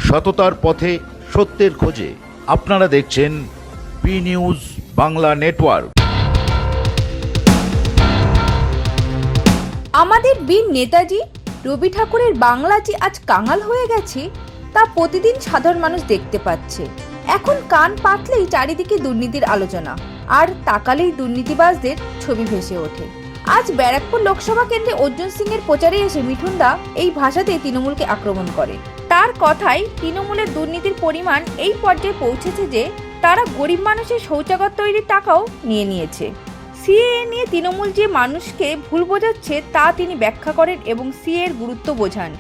সততার পথে সত্যের খোঁজে। আপনারা দেখছেন বি নিউজ বাংলা নেটওয়ার্ক। আমাদের বীর নেতাজি রবি ঠাকুরের বাংলা যে আজ কাঙাল হয়ে গেছে তা প্রতিদিন সাধারণ মানুষ দেখতে পাচ্ছে। এখন কান পাতলেই চারিদিকে দুর্নীতির আলোচনা, আর তাকালেই দুর্নীতিবাজদের ছবি ভেসে ওঠে। আজ ব্যারাকপুর লোকসভা কেন্দ্রে অর্জুন সিং এর প্রচারে এসে মিঠুনদা এই ভাষাতে তৃণমূলকে আক্রমণ করে। তার কথায় তৃণমূলের দুর্নীতির পরিমাণ এই পর্যায়ে পৌঁছেছে যে তারা গরিব মানুষের শৌচাগার তৈরির টাকাও নিয়ে নিয়েছে। সিএএ নিয়ে তৃণমূল যে মানুষকে ভুল বোঝাচ্ছে তা তিনি ব্যাখ্যা করেন এবং সিএএ এর গুরুত্ব বোঝান।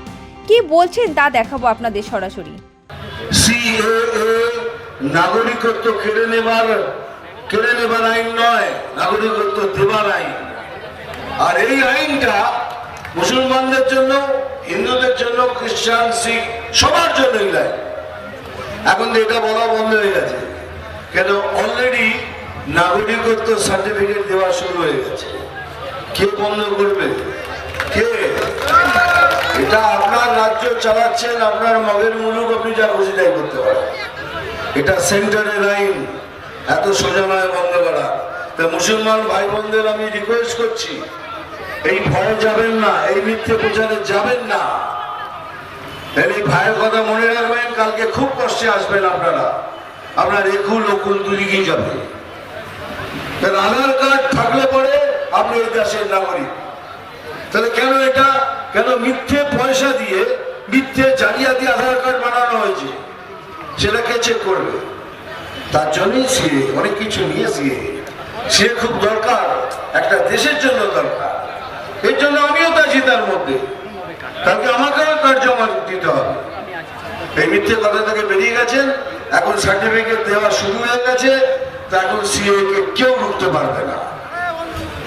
কি বলছেন তা দেখাবো আপনাদের সরাসরি। সিএএ নাগরিকত্ব কেড়ে নেবার আইন নয়, নাগরিকত্ব দেবার আইন। আর এই আইনটা মুসলমানদের জন্য, হিন্দুদের জন্য, খ্রিস্টান, শিখ সবার জন্যই নয়। এখন তো এটা বলা বন্ধ হয়ে গেছে, কেন অলরেডি নাগরিকত্ব সার্টিফিকেট দেওয়া শুরু হয়ে গেছে। কে বন্ধ করবে? কে? এটা আপনার রাজ্য চালাচ্ছেন, আপনার মগের মুলুক, আপনি যা খুশি তাই করতে পারেন। এটা সেন্টারের আইন, এত সোজা নয় বন্ধ করা। তা মুসলমান ভাই বোনদের আমি রিকোয়েস্ট করছি, এই ভয়ে যাবেন না, এই মিথ্যে প্রচারে যাবেন না। এই ভাইয়ের কথা মনে রাখবেন, কালকে খুব কষ্টে আসবেন আপনারা। আপনার একুল ওকুল দুদিকেই যাবে। আধার কার্ড থাকলে পরে আপনি এই দেশের নাগরিক। তাহলে কেন এটা, কেন মিথ্যে পয়সা দিয়ে, মিথ্যে জালিয়াতি আধার কার্ড বানানো হয়েছে, সেটাকে চেক করবে। তার জন্যই সিএ, অনেক কিছু নিয়ে সে খুব দরকার, একটা দেশের জন্য দরকার। এর জন্য আমিও তো আছি তার মধ্যে, কালকে আমাকেও কার্ড জমা দিতে হবে। এই মিথ্যে কথা থেকে বেরিয়ে গেছেন, এখন সার্টিফিকেট দেওয়া শুরু হয়ে গেছে। তা এখন সিএ কে কেউ রুখতে পারবে না।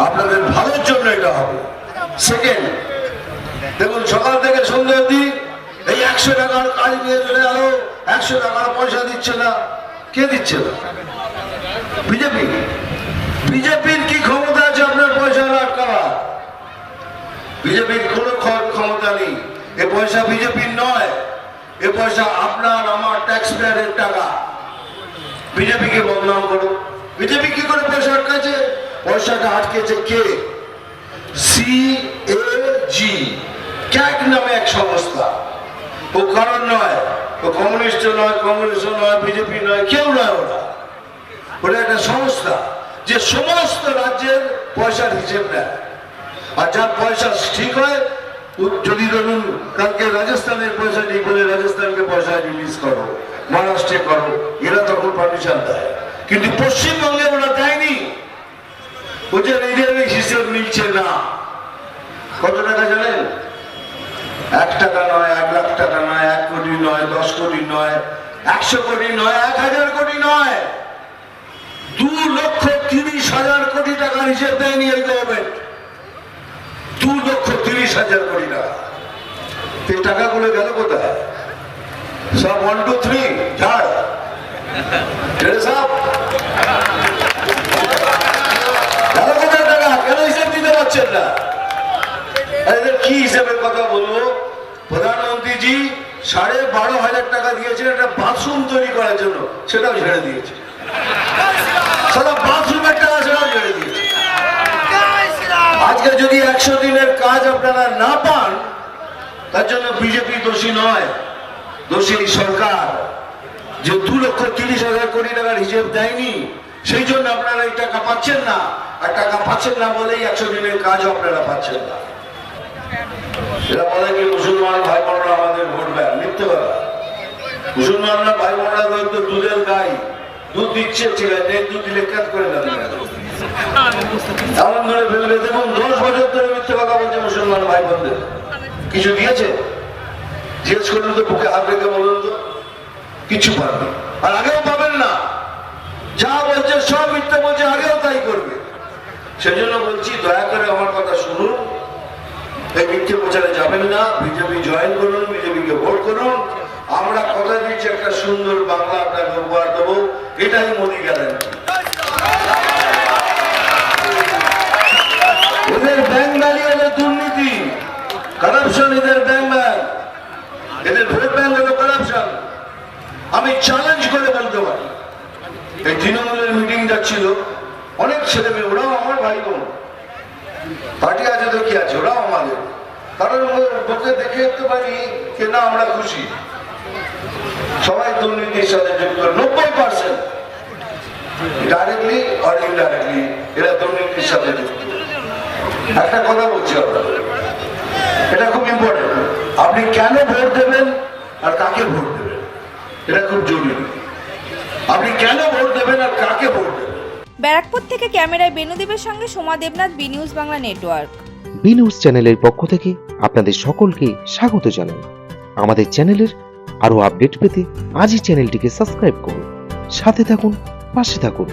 আপনাদের ভালোর জন্য এটা হবে। সেকেন্ড, দেখুন সকাল থেকে সন্ধ্যা অবধি এই 100 টাকার কাজ নিয়ে চলে গেল, 100 টাকার পয়সা দিচ্ছে না। কে দিচ্ছে না? বিজেপি। বিজেপির কি ক্ষমতা আছে আপনার পয়সা আটকাবার? বিজেপির কোন ক্ষমতা নেই। এ পয়সা বিজেপির নয়, এ পয়সা আপনার আমার ট্যাক্স পেয়ারের টাকা। বিজেপিকে বদনাম করো। বিজেপি কি করে পয়সা আটকাচ্ছে? পয়সাটা আটকেছে কে? সিএজি, ক্যাগ নামে এক সংস্থা। ও কারণ নয়, ও কমিউনিস্ট নয়, কংগ্রেস নয়, বিজেপি নয়, কেউ নয়। ওরা একটা সংস্থা যে সমস্ত রাজ্যের পয়সার হিসেব নেয়। আর যার পয়সা ঠিক হয়, যদি ধরুন কালকে রাজস্থানের পয়সা নেই বলে রাজস্থানকে পয়সা রিলিজ করো, মহারাষ্ট্রে করো, এরা তখন পারমিশন দেয়। কিন্তু পশ্চিমবঙ্গে ওরা দেয়নি। ওদের নিজেদের হিসেব মিলছে না। কত টাকা জানেন? 1 টাকা নয়, 1 লাখ টাকা নয়, 1 কোটি নয়, 10 কোটি নয়, 100 কোটি নয়, 1000 কোটি নয়, 2,30,000 কোটি টাকার হিসেব দেয়নি এই গভর্নমেন্ট। 2,30,000 কোটি টাকা। এই টাকাগুলো গেল কোথায়? সব 1 2 3 ঝাড় সব গেল কোথায় টাকা? কেন হিসেব দিতে পারছেন না? এদের কি হিসেবের কথা বলবো? প্রধানমন্ত্রীজি 12,500 টাকা দিয়েছেন একটা বাথরুম তৈরি করার জন্য, সেটাও ছেড়ে দিয়েছে। সারা বাথরুমের টাকা সেটাও ছেড়ে দিয়েছে। আজকে যদি 100 দিনের কাজ আপনারা না পান, তার জন্য বিজেপি দোষী নয়, দোষী সরকার, যে 2,30,000 কোটি টাকার হিসেব দেয়নি। সেই জন্য আপনারা এই টাকা পাচ্ছেন না। আর টাকা পাচ্ছেন না বলেই 100 দিনের কাজও আপনারা পাচ্ছেন না। এরা বলে কি মুসলমান ভাই বোনরা আমাদের ভোট দেয়? মিথ্যে কথা। মুসলমানরা ভাই বোনরা তো দুধের গাই, দুধ দিচ্ছে, ঠিক আছে, দুধ দিলে কাজ করে না, এমন ধরে ফেলবে। দেখুন 10 বছর ধরে মিথ্যে কথা বলছে মুসলমান ভাই বোনদের। কিছু দিয়েছে? জিজ্ঞেস করুন তো, বুকে হাত রেখে বলুন তো। কিছু পারবে, আর আগেও পাবেন না। যা বলছে সব মিথ্যে বলছে, আগেও তাই করবে। সেজন্য বলছি, দয়া করে আমার কথা শুনুন, এই মিথ্যে প্রচারে যাবেন না। বিজেপি জয়েন করুন, বিজেপিকে ভোট করুন। আমরা কথা দিচ্ছি একটা সুন্দর বাংলা আপনাকে উপহার দেবো, এটাই মোদী গ্যারান্টি। এদের ব্যাংক দাঁড়িয়ে, এদের দুর্নীতি, কারাপশন, এদের ব্যাংক, এদের ভোট ব্যাংক হলো কারাপশন। ছিল, অনেক ছেলে মেয়ে, ওরাও আমার ভাই বোন, পার্টি আছে তো কি আছে, ওরাও আমাদের, কারণ ওকে দেখে যেতে পারি যে না আমরা খুশি। সবাই দুর্নীতির সাথে যুক্ত, 90% ডাইরেক্টলি আর ইনডাইরেক্টলি এরা দুর্নীতির সাথে যুক্ত। একটা কথা বলছি আপনাদের, এটা খুব ইম্পর্টেন্ট, আপনি কেন ভোট দেবেন আর কাকে ভোট দেবেন, এটা খুব জরুরি। আপনি কেন ভোট দেবেন আর কাকে ভোট দেবেন। ব্যারাকপুর থেকে ক্যামেরায় বেনুদেবের সঙ্গে Soma Debnath, B news Bangla network. B news চ্যানেলের পক্ষ থেকে আপনাদের সকলকে স্বাগত জানাই। আমাদের চ্যানেলের আরো আপডেট পেতে আজই চ্যানেলটিকে সাবস্ক্রাইব করুন, সাথে থাকুন, পাশে থাকুন।